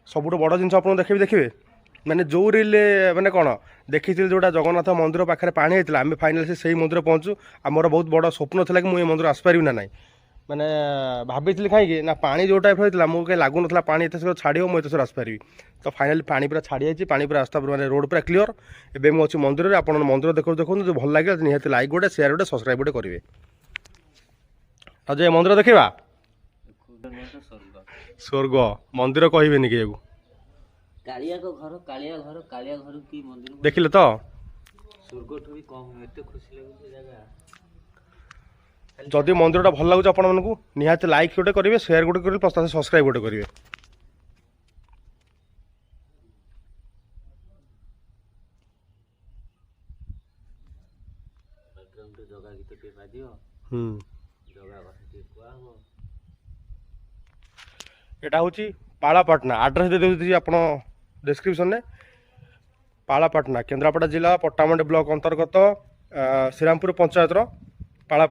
सबुठ बड़ जिन आप देखिए देखिए मैंने जो रिल मैंने कौन देखी जोटा जगन्नाथ मंदिर पाखे पानी होता आम फाइनाल से मंदिर पहुँचू आ मोर बहुत बड़ स्वप्न था कि मुझे मंदिर आसपारि ना ना मैंने भाभी कहीं ना पानी जो टाइप होता मुझे कहीं लगुन पानी एत शीघ्र छाड़ मुझे एत आसपारि तो फाइनाली पानी पूरा छाड़ी जाइए पानी पूरा रास्ता मैंने रोड पूरा क्लीयर एवं मुझे मंदिर में आप मंदिर देखो देखो जो भल लगे निहत लाइक गोटे शेयर गोटे सब्सक्राइब गोटे करेंगे आज मंदिर देखा स्वर्ग मंदिर कहबेनि कि कालिया को घर कालिया घर की मंदिर देखिले तो स्वर्ग ठू भी कम एते खुशी लागुଛି जगह जदि मंदिरटा भल लगुच आपण मानकु निहाती लाइक गोटे करेंगे शेयर गोटे करेंगे प्लस सब्सक्राइब गोटे करेंगे बैकग्राउंड जगह गीत के बाजियो जगह କଥା ଟିକେ କୁଆ हो एटा होची पालापाटना एड्रेस दे देउछि आपण डिस्क्रिप्शन में पालापाटना केन्द्रापड़ा जिला पट्टामंडी ब्लॉक अंतर्गत श्रीरामपुर पंचायत